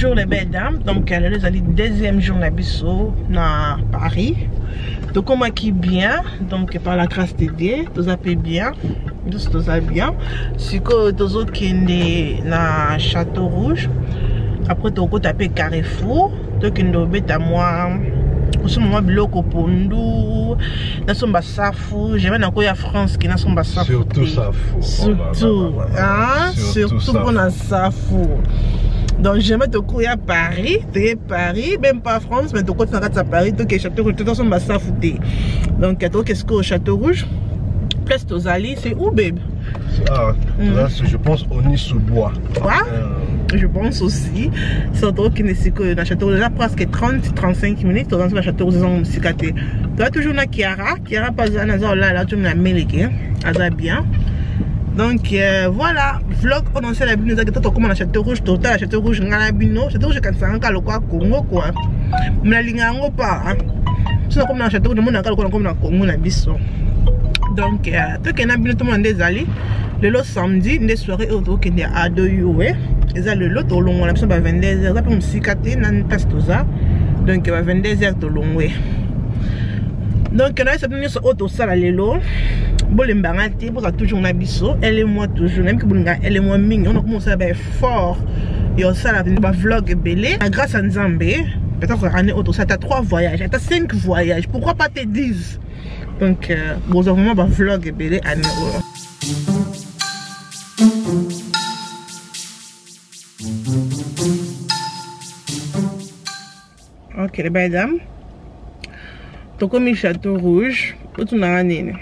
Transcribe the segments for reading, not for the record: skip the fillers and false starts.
Bonjour les belles dames, donc elle est allée deuxième jour d'Abisso à Paris. Donc on maquille bien, donc par la grâce de Dieu, tout ça fait bien, tout ça bien. Si que tous autres qui est na Château Rouge, après tu as tapé Carrefour, tu qui est à moi. Moi biloko pondu na somba safu j'aime na ko ya France qui na somba safu surtout safu surtout hein surtout pour na safu. Donc j'aime te courir à Paris, même pas France, mais tu côté à Paris, tu es Château Rouge, tu somba safu. Donc qu'est-ce que au Château Rouge? Place Tozali, c'est où babe? Ah, là je pense au Nice-sous-Bois. Quoi? Je pense aussi. C'est trop qu'il n'est que dans le Château Rouge, déjà presque 30-35 minutes, tu es dans le Château Rouge, tu as toujours na Kiara pas là, tu m'as américain, ça bien. Donc voilà, vlog on sait la bino ça que toi comment na Château Rouge total Château Rouge ngala bino Château Rouge quand ça encore le quoi Congo quoi. Mais linga ngo pas. C'est comme na Château Rouge mon encore comme na Congo na biso. Donc toi qui na bino tout le monde des allés le samedi des soirées autour qui est à 2 euros. Et ça le lot au long on a besoin de 22h ça peut me cicater nan passe tout ça. Donc 22h tout long ouais. Donc là ça vient sur auto ça les lots. Bon les mbangati pour toujours na biso elle et moi toujours même que bolinga elle et moi mignon on a commencé à être fort et ça la va vlog belé grâce à Nzambe peut-être année auto ça t'as 3 voyages t'as 5 voyages pourquoi pas te 10 donc bon vraiment va vlog belé année. Ok les belles dames tu comme Château Rouge où tu n'as rien.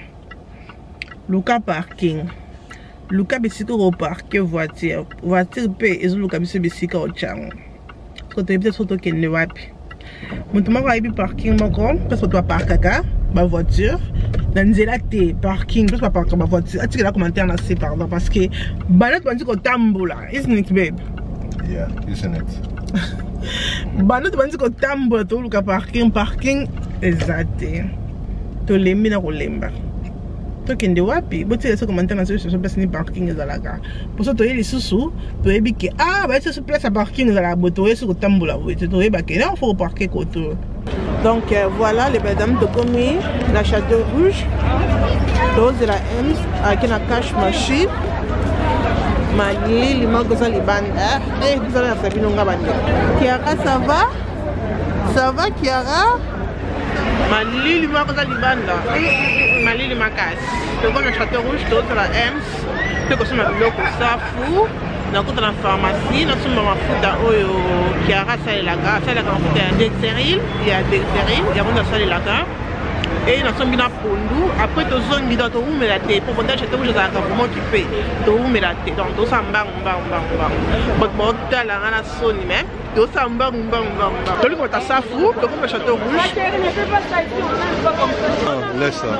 Luka parking. Luka bisika au parquet voiture. Voiture paye et Luka bisika au chang. Parce que tu peut-être auto qui ne va pas. Mon tu m'as dit parking parce que tu vas parker ma voiture. Dans la parking parce que parker ma voiture. Est-ce que la commentaire là c'est pardon parce que banat tu dis que tambola, isn't it babe? Yeah, isn't it? Banat tu dis que tambola tu Luka parking exact. Tu l'aimes na kolemba. Qui est wapi bon tu laisses commenter dans ce place ni parking za la gare pour ça tu es les sous tu es biqué ah bah c'est ce place à parking za la boto et sur tambola oui tu es baqué là faut parquer côté. Donc voilà les mesdames de commis la Château Rouge dose de la M avec la cash machine Mali lima goza libanda vous allez faire binonga bande Kiara ça va Kiara Mali lima goza libanda Mali limakas donc on a Château Rouge d'autres la M que comme ça biloko safu na côté la pharmacie na suma mafuta oyo Kiara ça est là ça la mafuta ya Dexeril il y a Dexeril il y a mon ça là et na sombi na pondu après to zongi dans to umela te pour monter Château Rouge za vraiment occupé to umela te donc to samba but bon ta la na soni même to samba to lui ta safu to comme Château Rouge laisse ça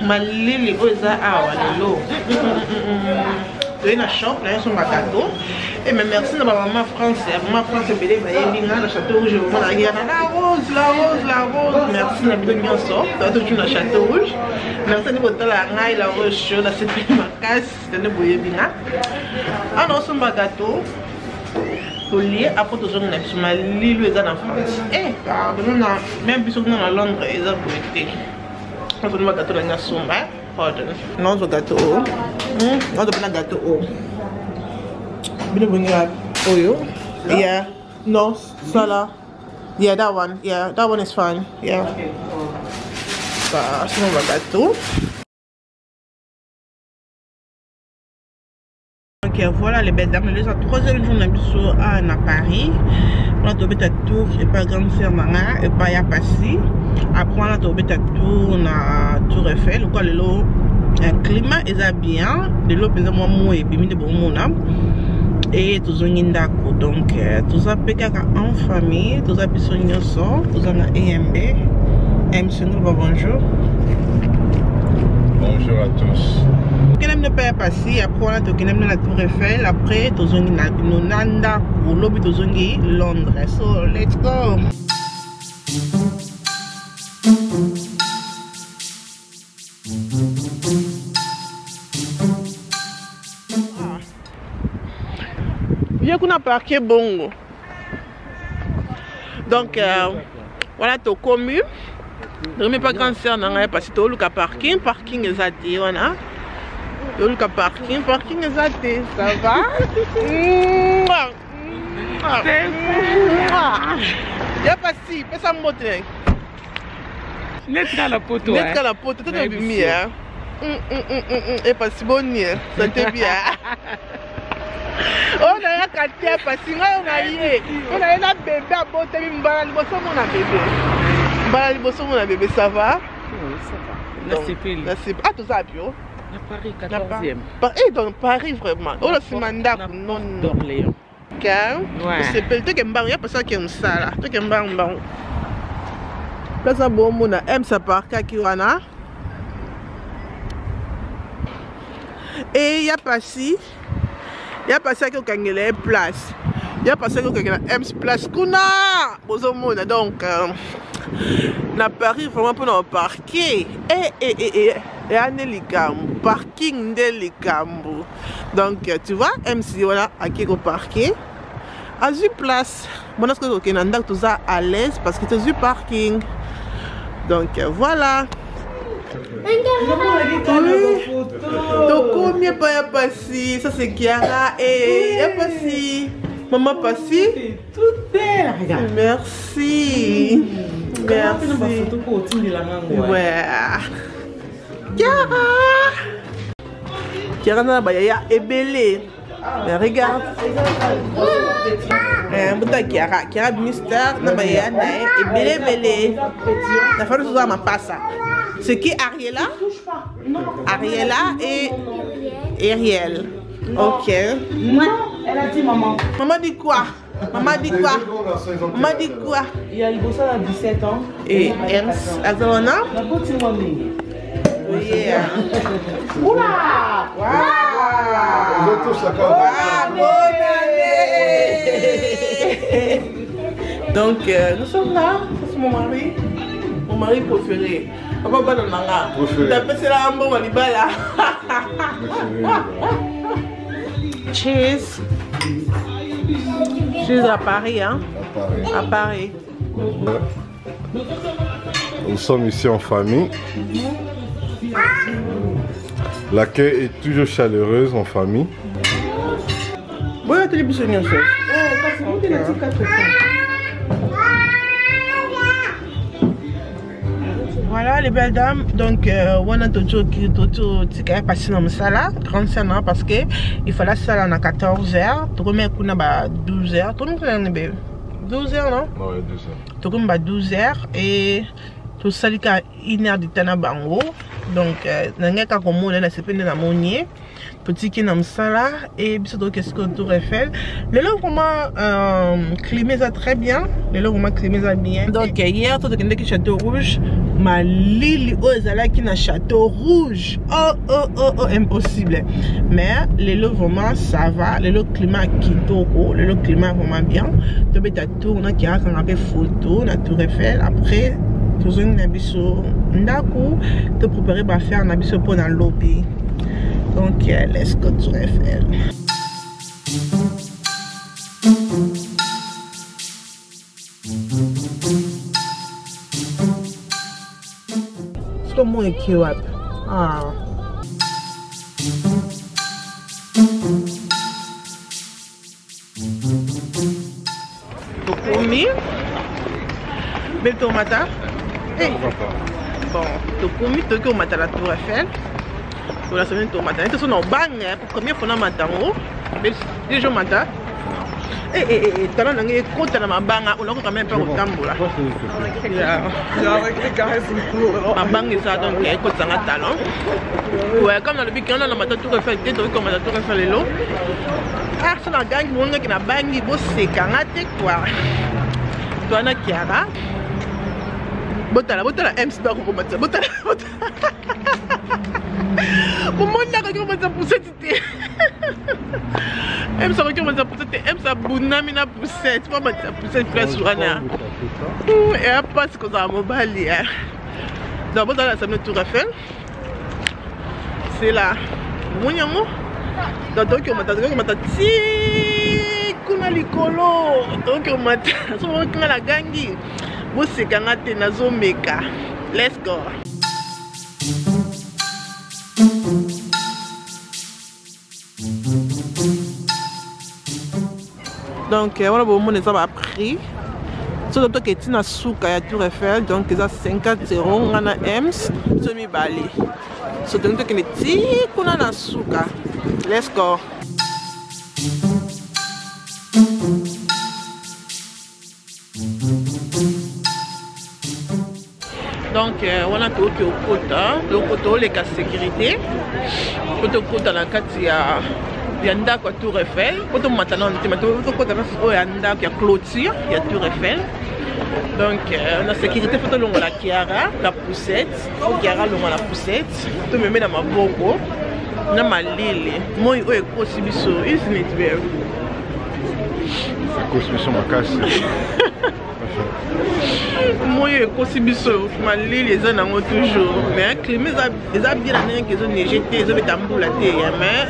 malili oza awa lelo tu es na shop là sur ma gâteau et mais merci à ma maman France belé va yebinga na Château Rouge on a rien la rose merci na bino nyonso to toujours na Château Rouge merci ni botala ngai la rose chaud la c'est ma casse de boyebinga ah non sur ma gâteau to lié après to zone na biso malili oza na France pardon na même biso na Londres eza boyete. On va gâteau dans la sombe, pardon. Non, ce gâteau. On va prendre gâteau. Bien venir oyo. Yeah. No, ça là. Yeah, that one. Yeah, that one is fine. Yeah. Ça, c'est mon gâteau. Ok, voilà les belles dames. Les 3e jour à Paris. On a trouvé ta tour et pas grande fermanga et pas y a passé. Après on a trouvé ta tour na Tour Eiffel. Quoi le climat est bien. De l'eau pesant moi mou et bimi de bon mon et tout ça n'indako donc tout ça peut qu'à en famille tout ça peut sonner ça tout ça na EMB. Bonjour. Bonjour à tous. Quand on ne peut pas passer, après on a la Tour Eiffel, après on a Nanda ou l'objet de Londres. So let's go. Viens qu'on a parqué bongo. Donc voilà, tu commu. Je ne pas grande sœur parce que tu as le parking. Parking est athée. Tu as le parking. Parking est athée. Ça va? Il n'y a pas si. Fais ça monter. Net à la poteau. Net à la poteau. Tu as mis. Et pas si bon. Ça te bien. On a un quartier parce qu'on a un bébé à botter une balle. Mon bébé, ça va? Oui, ça va. Ah, tout ça, bio? À Paris, 14e. Et dans Paris, vraiment. Oh, là, c'est mandat. Non, d'Orléans. Car, c'est pas toi qui me barre, il y a pas ça qui aime ça là. Toi qui me barre, là, ça bon, mon aime ça par Kakiwana. Et il y a pas si. Il y a pas ça qui a place. Il y a pas ça qui a place. Kuna! Donc, na Paris, vraiment pour nous parquer. Et parking de l'Ikambo. Donc, tu vois, MC, voilà, à qui au parquet. À une place. Moi, je pense que tout ça à l'aise parce que tu as du parking. Donc, voilà. Combien pas si ça c'est Kiara et y'a pas si maman pas si tout est regarde. Merci. Merci. Ouais. Kiara na ba ya ebele. Mais regarde. Kiara Mister na ba ya na ebele. La femme ça m'a pas ça. C'est qui Ariella? Ariella et Ariel. Ok. Non, elle a dit maman. Maman dit quoi? Maman dit quoi? Maman dit quoi? Il y a Ibosa à 17 ans. Et Ems, Azalona? La petite mamie. Oui. Oula! Waouh! Bonne année! Donc, nous sommes là. C'est mon mari. Mon mari préféré. Papa pas dans le manga. T'as passé la hambo à l'ibala. Cheers. Cheers à Paris, hein. À Paris. Nous sommes ici en famille. L'accueil est toujours chaleureuse en famille. Bon, tu les boussonniers aussi. Voilà les belles dames, donc on a toujours qui est passé dans le salle 35 ans parce que il fallait ça à 14h, tout comme on a 12h, tout le monde a 12h non? Ouais, 12h. Tout comme 12h et tout ça il y a 1h de temps à bango, donc n'engagez pas comme on a c'est peine dans monier. Petit qui est dans le salle et puis surtout qu'est-ce que tout refait. Le lot vraiment climé ça très bien. Le lot vraiment climé ça bien. Donc hier tout le qui Château Rouge, ma Lili Ozala qui n'a Château Rouge. Oh impossible. Mais le lot vraiment ça va. Le lot climat kitoko, le lot climat vraiment bien. Tu peux tourner qui a un peu photo, la Tour Eiffel. Après tout un abisso ndaku te préparer pour faire un abisso pour dans le lobby. Donc, let's go to Eiffel. C'est comme moi qui est ah. Tokomi. Belle tomata. Hey. Bon, Tokomi, Tokyo Mata la Tour Eiffel. Pour la semaine de matin, ils sont en bang pour combien fois le matin, les jours matin. Et t'as un écoute dans ma banga, on a quand même pas au tambour. Ma bang est ça, donc écoute, ça a talent. Ouais, comme dans le week-end, on a matin tout refait, dès que on a tout refait les lots. Ah, c'est la gang, on a qui n'a bang, il bosse, c'est karaté quoi. Toi, on a Kiara. Botala, MC Baro, botala. Au monde là, quand on va pousser, aime ça, quand on va pousser, aime ça, bounamina pousser, tu vas mettre ça pousser place ou ana. Et après, c'est comme ça, mon bali. D'abord, dans la semaine Tour Eiffel, c'est là. Mon yamour, dans le temps qu'on m'a dit, na likolo donc mata so nga la gangi boseka nga te nazomeka. Let's go. Donc voilà bon mon ça va prix. So donc que tina souka ya Tour Eiffel donc ça 50 € ngana ems semi bali. So donc que ti kuna na souka. Let's go. Donc on a tout au quota, le quota les cas sécurité. Quota quota la katia yanda kwa Tour Eiffel. Quota maintenant on quota na yanda qui a clôture, il y a Tour Eiffel. Donc la sécurité faut longo la Kiara, la poussette, Kiara longo la poussette. Tu me mets dans ma boko, na ma lili. Moi o eko sibiso, isn't it very? Eko sibiso makasi. Moi eko sibiso, ma lili eza nango toujours. Mais climat eza bien na que zo nejeté, zo betambula te ya mais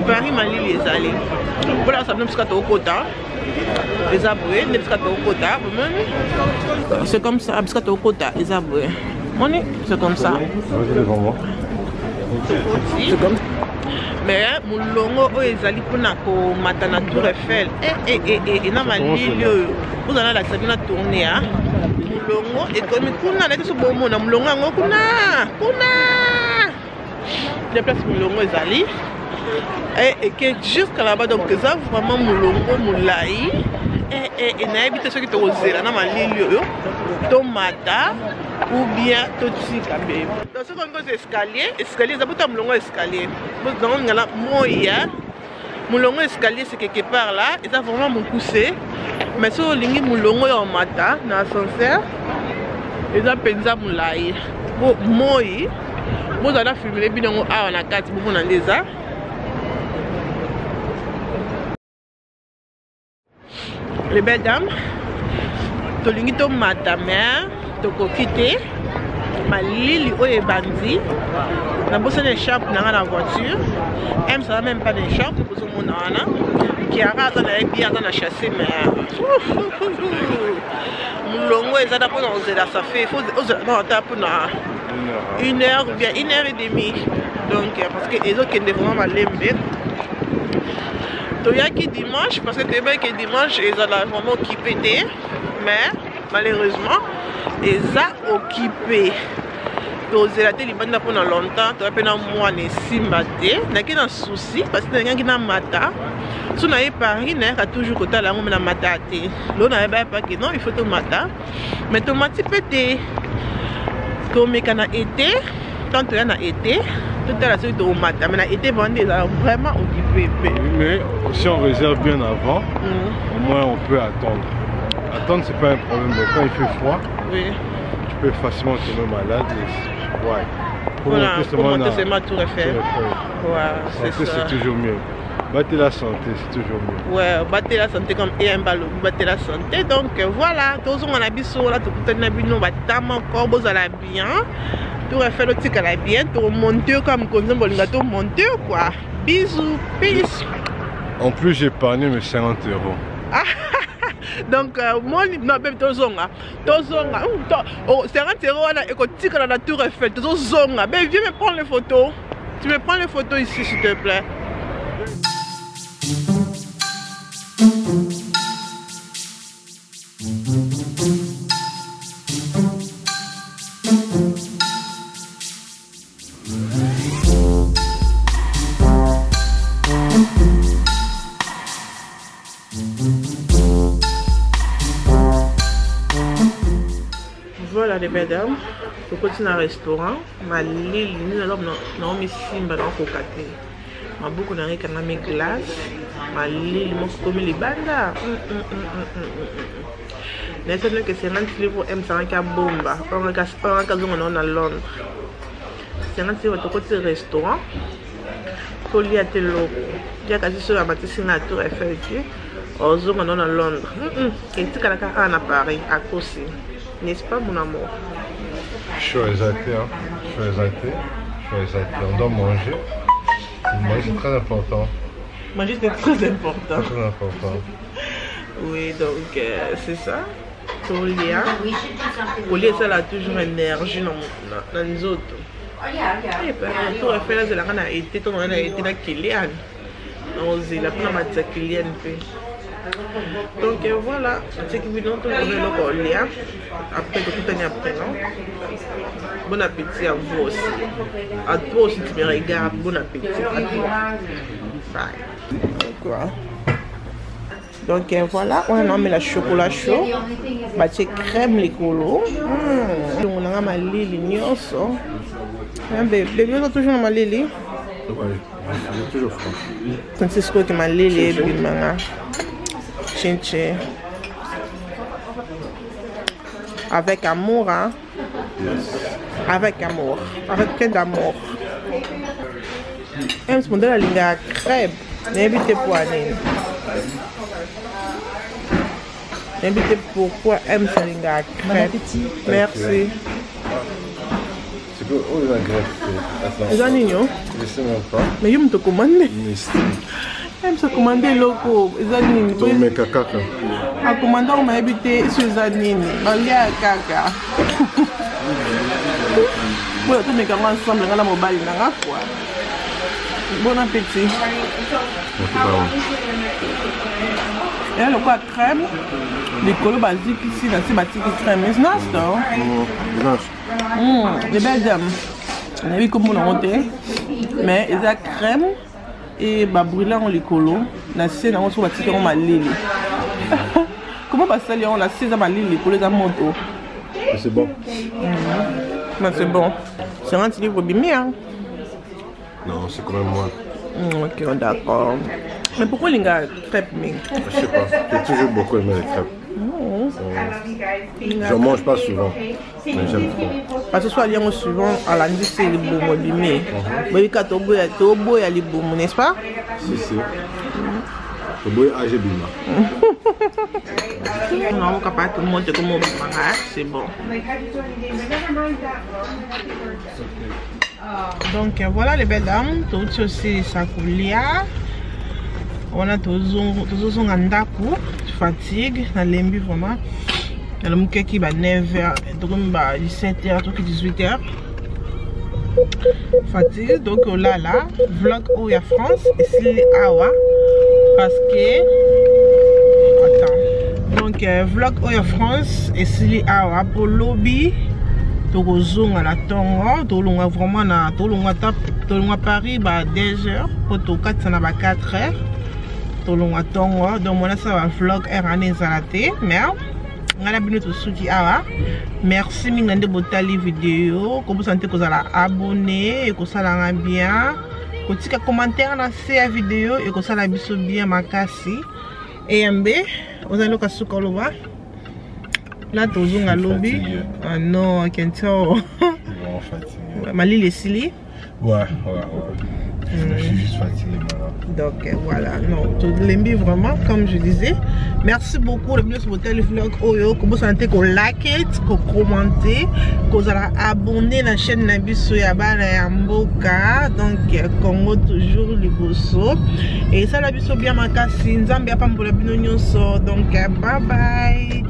Paris ma lili ezali. Voilà ça même jusqu'à Tokota. Les aboués, les Kota, c'est comme ça, les Kota, les aboués. C'est comme ça. C'est comme ça. Mais mon longo est allé pour na matana Tour Eiffel. Et na malilio, vous allez la sabina tourner hein. Mon longo et comme kuna na tout bon mon longo ngo kuna. Les places mon longo est allé. Et que jusqu'à là-bas donc ça vraiment mulongo mulai et na habité ceux qui te osera na malilio tomata ou bien totika bébé dans ce qu'on escalier ça peut mulongo escalier donc ngala moya mulongo escalier c'est quelque part là et ça vraiment mon poussé mais sur lingi mulongo ya mata na ascenseur et ça penza mulai bo moi vous allez filmer bien on a quatre beaucoup dans les arts. Les belles dames, tu lingi to matamère, tu kokite, ma lili oye bandi, na bosse d'écharpe dans la voiture, elle ça même pas d'écharpe pour tout le monde qui a raté la bien dans la chassé mais mon longo est à pour ça fait faut non pour une heure ou bien 1h30 donc parce que les autres qui ne vraiment pas l'aimer. Il y a qui dimanche, parce que tu sais que dimanche, ils ont vraiment occupé, mais malheureusement, ils ont occupé. Donc, ils ont été pendant longtemps, tu as pu un mois de simbaté, il y a un souci, parce que il y a un matin. Si on a Paris, il y a toujours côté là, on a matin. Là, on a pas que non, il faut tout matin. Mais tout matin, pété. Comme il y a été, tant qu'il y a été, tout à l'heure, c'est au matin. Mais il a été vendu, ils ont vraiment occupé. Mais si on réserve bien avant, au moins on peut attendre. Attendre, c'est pas un problème, mais quand il fait froid, tu peux facilement tomber malade. Ouais. Pour monter seulement Tour Eiffel. Ouais, c'est toujours mieux. Battez la santé, c'est toujours mieux. Ouais, battez la santé comme un ballon, battez la santé. Donc voilà, tous on a bisous là, tout le monde a battement encore, vous allez bien. Tour Eiffel, tu allez bien, tu montes comme quand on a monté quoi. Bisous, peace. En plus, j'ai épargné mes 50 €. Donc, moi, non, même Tozonga. 50 € là, et quand tu es la Tour Eiffel, Tozonga. Mais viens me prendre les photos. Tu me prends les photos ici, s'il te plaît. Voilà les mesdames, je continue au restaurant. Ma lille, nous avons mis simba dans le cocaté. Ma beaucoup n'a rien qu'à mes glaces. Ma lille, moi comme les bandas. Mais c'est que c'est un livre M5 bomba. On a à Londres. C'est un livre de côté restaurant. Pour lui à tel loco. Il y a quasi sur la bâtisse à Tour Eiffel. Aux hommes à Londres. Et tu as à Paris à Kossi. N'est-ce pas mon amour? Je suis exalté, hein. Je suis exalté. On doit manger. C'est très important. Manger c'est très important. Très important. Oui, donc c'est ça. Tolia. Tolia, ça a toujours énergie dans les autres. Et puis, tout à fait, là, c'est la reine a été, ton reine a été la Kylian. Donc, c'est la première matière Kylian. Donc, voilà. C'est qui vidéo, tout le monde est Tolia. Après, tout est après, non? Bon appétit à vous aussi. À toi aussi, tu me regardes. Bon appétit à toi. Bye. Quoi? Donc voilà, on a mis le chocolat chaud, c'est crème les colos. On a ma lili nyonso. Bébé, on a toujours ma lili. Oui, c'est toujours froid. C'est ce que ma lili est bimanga. Chinché. Avec amour, hein? Yes. Avec amour, avec plein d'amour. Même ce modèle a la crème, n'invitez pas à N'invitez pourquoi aime Salinga crème. Bon appétit. Merci. C'est quoi? Oh, la greffe. Les animaux? Je sais même pas. Mais je me te commande. Mystique. Je me commande loco. Les animaux. Tu mets caca. En commandant, on m'a habité sur les animaux. On y a caca. Bon, tous mes camarades ensemble, on a mobile. Bon appétit. Et là, le quoi crème, les colos basiques ici, là, c'est basique crème. C'est nice, non? Les belles dames. On a vu comment on a monté. Mais il y a crème et brûlant on les colos. La scène, on se voit que on m'a lili. Comment va ça, on a 16 ans, ma lili, les colos à moto. C'est bon. Mais c'est bon. C'est un petit livre bimé, hein? Non, c'est quand même moi. Ok, d'accord. Mais pourquoi les gars crêpes? Je sais pas, j'ai toujours beaucoup aimé les crêpes. J'en mange pas souvent, mais j'aime trop. Parce que soit les suivant à la nuit c'est les boumons limés. Mais quand tu bois, il y a les boumons, n'est-ce pas? Si. Tu bois à Jebima. Non, on est capable de monter comme on va, c'est bon. Donc voilà les belles dames, tout aussi ça coulia. On a tous un andaku, fatigue, on a l'embi vraiment. On a le mouké qui va 9h, 17h, 18h. Fatigue, donc là, vlog où il y a France, et c'est Awa. Parce que. Attends. Donc, vlog où il y a France, et c'est Awa pour lobby. Tozonga la tongo, tolonga vraiment na tolonga Paris ba 2h, pour to 4 na ba 4h. Tolonga tongo, donc moi ça va vlog erane zalate, mais ngala bino to suki awa. Merci mingande botali vidéo, ko sante ko zala abonner et ko sala bien. Ko tika commentaire na la vidéo et ko sala biso bien makasi. Et MB, vous allez ka suka loba. Là, tu as un lobby. Ah non, I can tell. Vraiment fatigué. Ma lille est silly. Ouais. Je suis juste fatigué maintenant. Donc voilà, non, tu l'aimes vraiment, comme je disais. Merci beaucoup de venir sur votre vlog. Comme vous sentez qu'on like it, qu'on commente, qu'on vous abonné à la chaîne Nabiso Yabana Yamboka. Donc Congo toujours les bosso. Et ça Nabiso bien makasi. Nzambi apam pour la binonyo so. Donc bye bye.